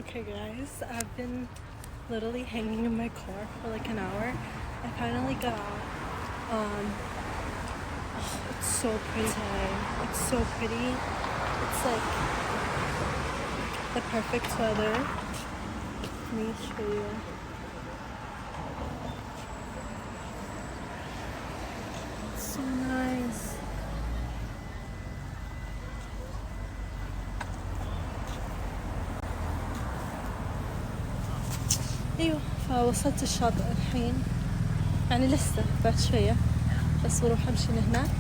Okay guys, I've been literally hanging in my car for like an hour. I finally got out. It's so pretty today. It's so pretty. It's like the perfect weather. Let me show you. It's so nice. ايوه فوصلت الشاطئ الحين، يعني لسه بعد شوية بس بروح امشي لهناك.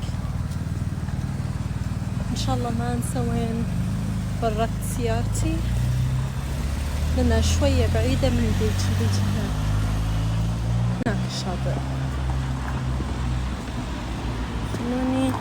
ان شاء الله ما انسى وين بركت سيارتي لانها شوية بعيدة من البيت هناك الشاطئ. خلوني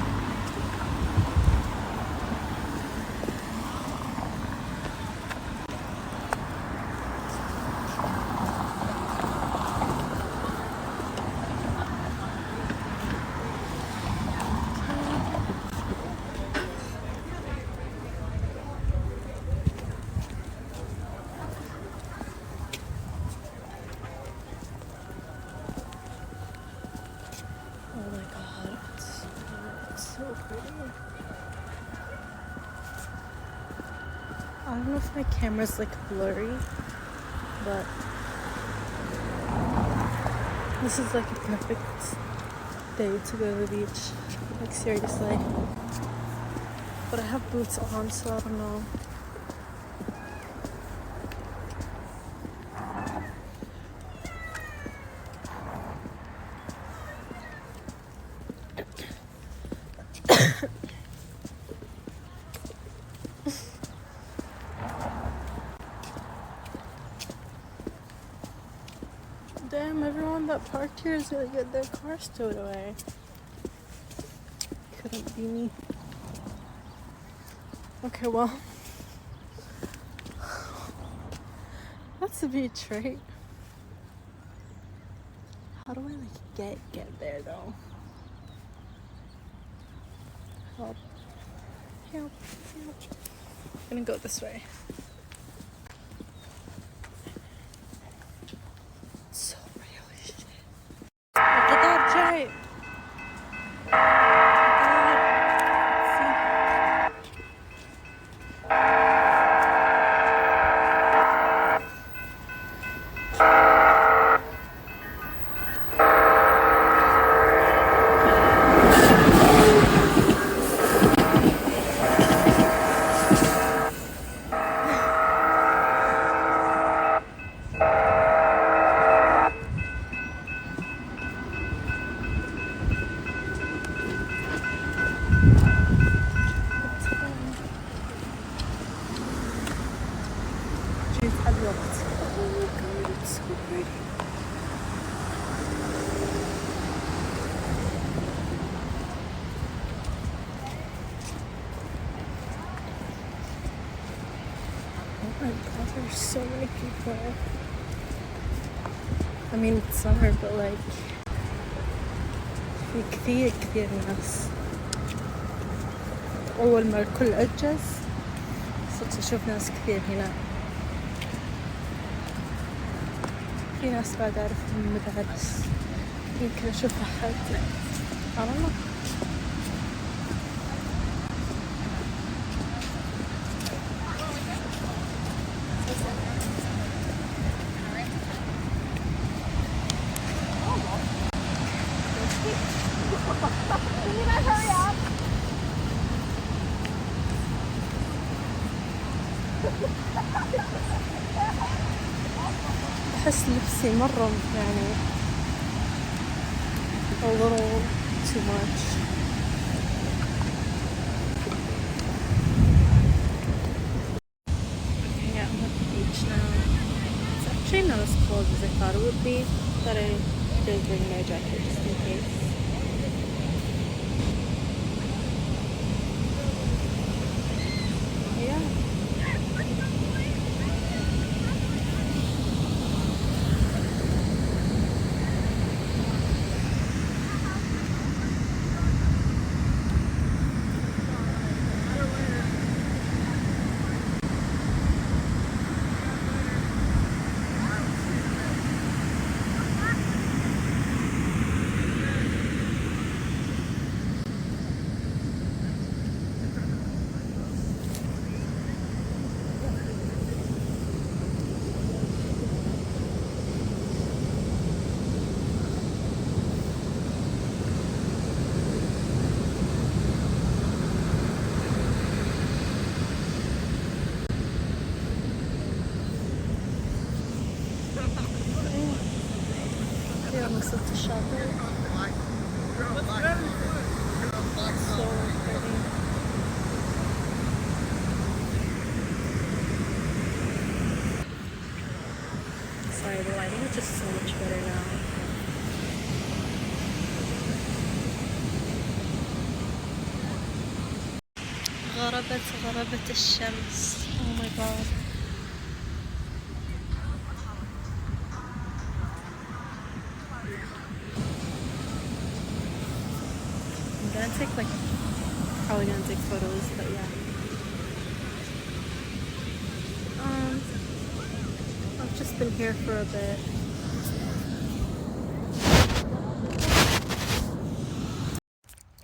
I don't know if my camera's like blurry, but this is like a perfect day to go to the beach, like seriously. But I have boots on, so I don't know. Damn, everyone that parked here is gonna get their car stowed away. Couldn't be me. Okay, well, that's the beach, right? How do I like get there though? Help. Help. I'm gonna go this way. So real shit. Look at that giant. Oh my god, there's so many people. I mean, it's summer, but like في كثير ناس. أول ما الكل أجز صرت أشوف ناس كثير هنا. في ناس بعد أعرفهم من المدارس، يمكن أشوف أحد. I don't know. Can you guys hurry up? أحس لبسي مرة يعني a little too much. Okay, I'm at the beach now. It's actually not as cold as I thought it would be, but I did bring my jacket just in case. أنا وصلت الشاطئ. So pretty. Sorry, the lighting is just so much better now. غربت الشمس. Oh my god. I'm gonna take probably gonna take photos, but yeah. I've just been here for a bit.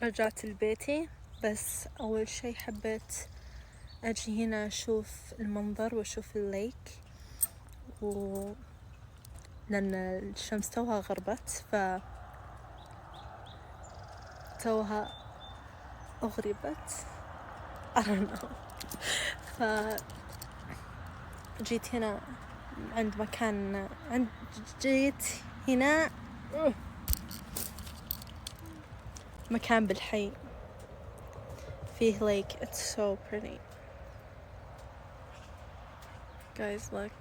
رجعت لبيتي، بس أول شي حبيت أجي هنا أشوف المنظر وأشوف الليك، لأن الشمس توها غربت توها أغربت I don't know. جيت هنا عند مكان جيت هنا مكان بالحي فيه lake. It's so pretty. Guys, look.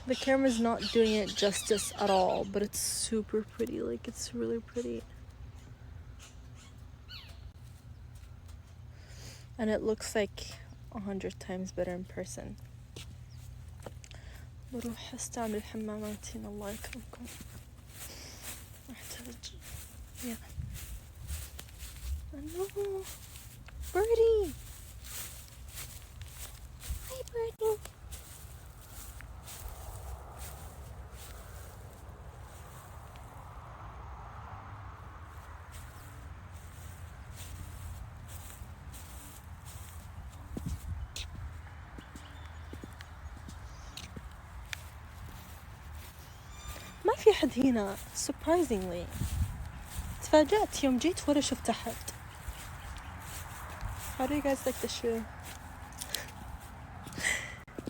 The camera's not doing it justice at all, but it's super pretty. Like, it's really pretty. And it looks like 100 times better in person. بروح استعمل حماماتي الله يكرمكم. احتاج yeah. No, birdie. Hi, birdie. ما في حد هنا surprisingly. تفاجأت يوم جيت ورا شفت أحد. How do you guys like the shoe?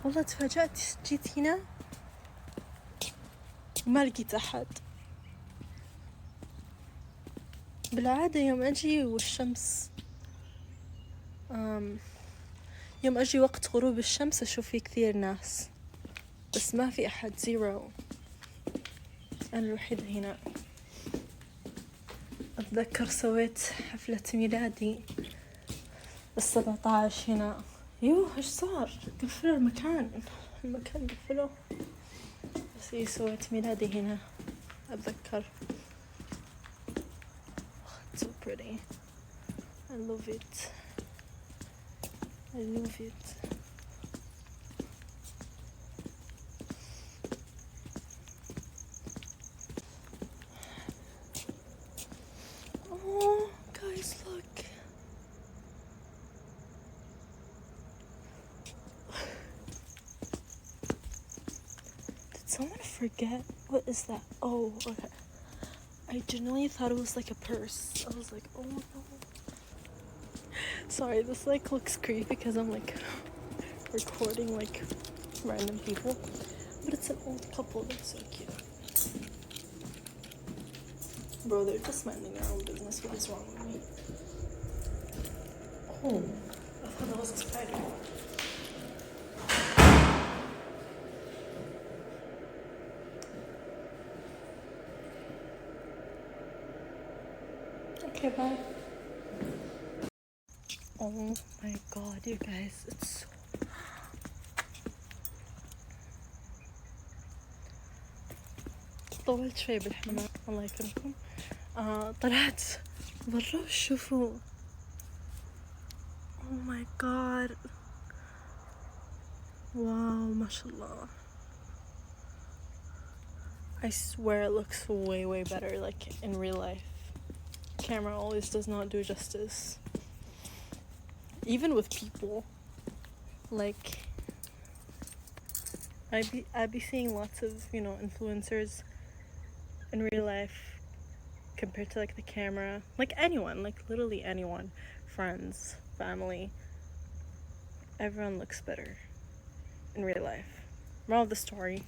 والله تفاجأت جيت هنا وما لقيت أحد. بالعادة يوم أجي والشمس يوم أجي وقت غروب الشمس أشوف فيه كثير ناس، بس ما في أحد. زيرو. أنا الوحيدة هنا. أتذكر سويت حفلة ميلادي 17 هنا. إيش صار؟ قفلوا المكان قفلوه. بس سويت ميلادي هنا أتذكر. It's so pretty. I love it. I love it. Oh, guys, look. Did someone forget? What is that? Oh, okay. I genuinely thought it was like a purse. I was like, oh no. Sorry, this looks creepy because I'm recording random people, but it's an old couple. That's so cute. Bro, they're just minding their own business. What is wrong with me? Oh, I thought that was a spider. Okay, bye. Oh my god, you guys, it's so... طولت شوي بالحمام الله يكرمكم. طلعت برا شوفوا. Oh my god. Wow, ما شاء الله. I swear it looks way better in real life. Camera always does not do justice. Even with people, I'd be seeing lots of influencers in real life compared to the camera. Anyone, literally anyone, friends, family, everyone looks better in real life. Moral of the story,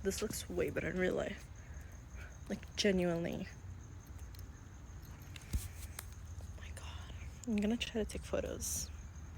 this looks way better in real life. Like, genuinely. Oh my god. I'm gonna try to take photos.